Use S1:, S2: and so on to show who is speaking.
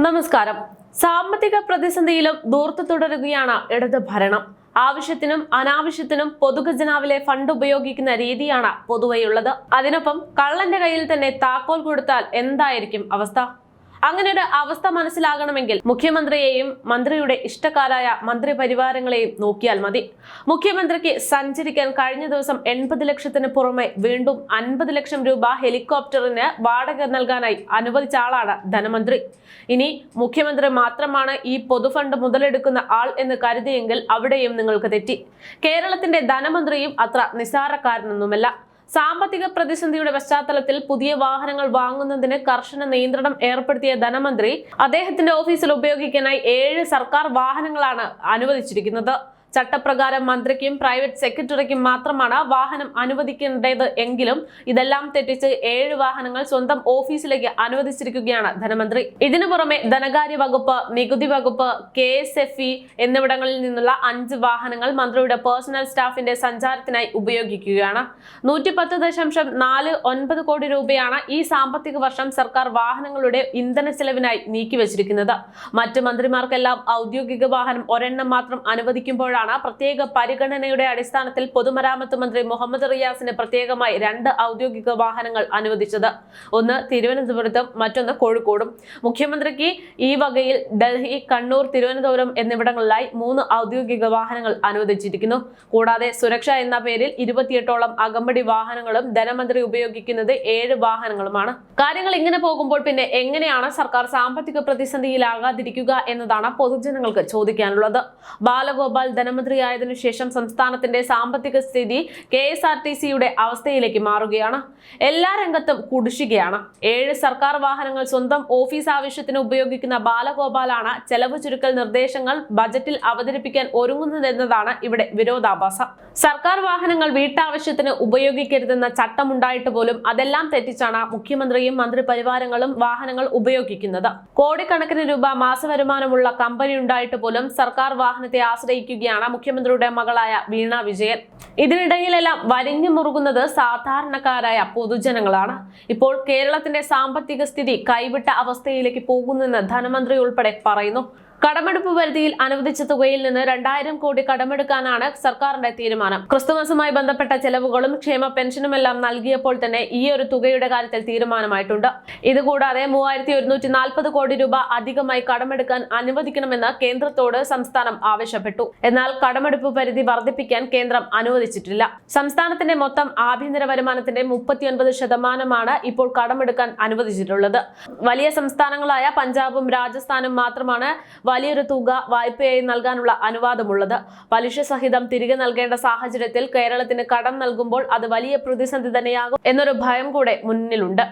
S1: നമസ്കാരം. സാമ്പത്തിക പ്രതിസന്ധിയിലും ദൂർത്ത് തുടരുകയാണ് ഇടത് ഭരണം. ആവശ്യത്തിനും അനാവശ്യത്തിനും പൊതുഖജനാവിലെ ഫണ്ട് ഉപയോഗിക്കുന്ന രീതിയാണ് പൊതുവെയുള്ളത്. അതിനൊപ്പം കള്ളന്റെ കയ്യിൽ തന്നെ താക്കോൽ കൊടുത്താൽ എന്തായിരിക്കും അവസ്ഥ? അങ്ങനെ ഒരു അവസ്ഥ മനസ്സിലാകണമെങ്കിൽ മുഖ്യമന്ത്രിയെയും മന്ത്രിയുടെ ഇഷ്ടക്കാരായ മന്ത്രിപരിവാരങ്ങളെയും നോക്കിയാൽ മതി. മുഖ്യമന്ത്രിക്ക് സഞ്ചരിക്കാൻ കഴിഞ്ഞ ദിവസം 80 ലക്ഷത്തിന് പുറമെ വീണ്ടും 50 ലക്ഷം രൂപ ഹെലികോപ്റ്ററിന് വാടക നൽകാനായി അനുവദിച്ച ആളാണ് ധനമന്ത്രി. ഇനി മുഖ്യമന്ത്രി മാത്രമാണ് ഈ പൊതുഫണ്ട് മുതലെടുക്കുന്ന ആൾ എന്ന് കരുതിയെങ്കിൽ അവിടെയും നിങ്ങൾക്ക് തെറ്റി. കേരളത്തിന്റെ ധനമന്ത്രിയും അത്ര നിസ്സാരക്കാരനൊന്നുമല്ല. സാമ്പത്തിക പ്രതിസന്ധിയുടെ പശ്ചാത്തലത്തിൽ പുതിയ വാഹനങ്ങൾ വാങ്ങുന്നതിന് കർശന നിയന്ത്രണം ഏർപ്പെടുത്തിയ ധനമന്ത്രി അദ്ദേഹത്തിന്റെ ഓഫീസിൽ ഉപയോഗിക്കാനായി 7 സർക്കാർ വാഹനങ്ങളാണ് അനുവദിച്ചിരിക്കുന്നത്. ചട്ടപ്രകാരം മന്ത്രിക്കും പ്രൈവറ്റ് സെക്രട്ടറിക്കും മാത്രമാണ് വാഹനം അനുവദിക്കേണ്ടത് എങ്കിലും ഇതെല്ലാം തെറ്റിച്ച് 7 വാഹനങ്ങൾ സ്വന്തം ഓഫീസിലേക്ക് അനുവദിച്ചിരിക്കുകയാണ് ധനമന്ത്രി. ഇതിനു പുറമെ ധനകാര്യ വകുപ്പ്, നികുതി വകുപ്പ്, KSFE എന്നിവിടങ്ങളിൽ നിന്നുള്ള 5 വാഹനങ്ങൾ മന്ത്രിയുടെ പേഴ്സണൽ സ്റ്റാഫിന്റെ സഞ്ചാരത്തിനായി ഉപയോഗിക്കുകയാണ്. 110.49 കോടി രൂപയാണ് ഈ സാമ്പത്തിക വർഷം സർക്കാർ വാഹനങ്ങളുടെ ഇന്ധന ചെലവിനായി നീക്കിവച്ചിരിക്കുന്നത്. മറ്റ് മന്ത്രിമാർക്കെല്ലാം ഔദ്യോഗിക വാഹനം ഒരെണ്ണം മാത്രം അനുവദിക്കുമ്പോഴാണ് പ്രത്യേക പരിഗണനയുടെ അടിസ്ഥാനത്തിൽ പൊതുമരാമത്ത് മന്ത്രി മുഹമ്മദ് റിയാസിന് പ്രത്യേകമായി 2 ഔദ്യോഗിക വാഹനങ്ങൾ അനുവദിച്ചത്. ഒന്ന് തിരുവനന്തപുരത്തും മറ്റൊന്ന് കോഴിക്കോടും. മുഖ്യമന്ത്രിക്ക് ഈ വകയിൽ ഡൽഹി, കണ്ണൂർ, തിരുവനന്തപുരം എന്നിവിടങ്ങളിലായി 3 ഔദ്യോഗിക വാഹനങ്ങൾ അനുവദിച്ചിരിക്കുന്നു. കൂടാതെ സുരക്ഷ എന്ന പേരിൽ 28ഓളം അകമ്പടി വാഹനങ്ങളും ധനമന്ത്രി ഉപയോഗിക്കുന്നത് 7 വാഹനങ്ങളുമാണ്. കാര്യങ്ങൾ ഇങ്ങനെ പോകുമ്പോൾ പിന്നെ എങ്ങനെയാണ് സർക്കാർ സാമ്പത്തിക പ്രതിസന്ധിയിലാകാതിരിക്കുക എന്നതാണ് പൊതുജനങ്ങൾക്ക് ചോദിക്കാനുള്ളത്. ബാലഗോപാൽ ധനമന്ത്രിയായതിനു ശേഷം സംസ്ഥാനത്തിന്റെ സാമ്പത്തിക സ്ഥിതി KSRTCയുടെ അവസ്ഥയിലേക്ക് മാറുകയാണ്. എല്ലാ രംഗത്തും കുടിശ്ശികയാണ്. 7 സർക്കാർ വാഹനങ്ങൾ സ്വന്തം ഓഫീസ് ആവശ്യത്തിന് ഉപയോഗിക്കുന്ന ബാലഗോപാലാണ് ചെലവ് ചുരുക്കൽ നിർദ്ദേശങ്ങൾ ബജറ്റിൽ അവതരിപ്പിക്കാൻ ഒരുങ്ങുന്നതെന്നതാണ് ഇവിടെ വിരോധാഭാസം. സർക്കാർ വാഹനങ്ങൾ വീട്ടാവശ്യത്തിന് ഉപയോഗിക്കരുതെന്ന ചട്ടമുണ്ടായിട്ട് പോലും അതെല്ലാം തെറ്റിച്ചാണ് മുഖ്യമന്ത്രിയും മന്ത്രിപരിവാരങ്ങളും വാഹനങ്ങൾ ഉപയോഗിക്കുന്നത്. കോടിക്കണക്കിന് രൂപ മാസവരുമാനമുള്ള കമ്പനി ഉണ്ടായിട്ട് പോലും സർക്കാർ വാഹനത്തെ ആശ്രയിക്കുകയാണ് മുഖ്യമന്ത്രിയുടെ മകളായ വീണ വിജയൻ. ഇതിനിടയിലെല്ലാം വരിഞ്ഞു മുറുകുന്നത് സാധാരണക്കാരായ പൊതുജനങ്ങളാണ്. ഇപ്പോൾ കേരളത്തിന്റെ സാമ്പത്തിക സ്ഥിതി കൈവിട്ട അവസ്ഥയിലേക്ക് പോകുന്നെന്ന് ധനമന്ത്രി ഉൾപ്പെടെ പറയുന്നു. കടമെടുപ്പ് പരിധിയിൽ അനുവദിച്ച തുകയിൽ നിന്ന് 2000 കോടി കടമെടുക്കാനാണ് സർക്കാരിന്റെ തീരുമാനം. ക്രിസ്തുമസുമായി ബന്ധപ്പെട്ട ചെലവുകളും ക്ഷേമ പെൻഷനുമെല്ലാം നൽകിയപ്പോൾ തന്നെ ഈ ഒരു തുകയുടെ കാര്യത്തിൽ തീരുമാനമായിട്ടുണ്ട്. ഇതുകൂടാതെ 3140 കോടി രൂപ അധികമായി കടമെടുക്കാൻ അനുവദിക്കണമെന്ന് കേന്ദ്രത്തോട് സംസ്ഥാനം ആവശ്യപ്പെട്ടു. എന്നാൽ കടമെടുപ്പ് പരിധി വർദ്ധിപ്പിക്കാൻ കേന്ദ്രം അനുവദിച്ചിട്ടില്ല. സംസ്ഥാനത്തിന്റെ മൊത്തം ആഭ്യന്തര വരുമാനത്തിന്റെ 39% ഇപ്പോൾ കടമെടുക്കാൻ അനുവദിച്ചിട്ടുള്ളത്. വലിയ സംസ്ഥാനങ്ങളായ പഞ്ചാബും രാജസ്ഥാനും മാത്രമാണ് വലിയൊരു തുക വായ്പയായി നൽകാനുള്ള അനുവാദമുള്ളത്. പലിശ സഹിതം തിരികെ നൽകേണ്ട സാഹചര്യത്തിൽ കേരളത്തിന് കടം നൽകുമ്പോൾ അത് വലിയ പ്രതിസന്ധി തന്നെയാകും എന്നൊരു ഭയം കൂടെ മുന്നിലുണ്ട്.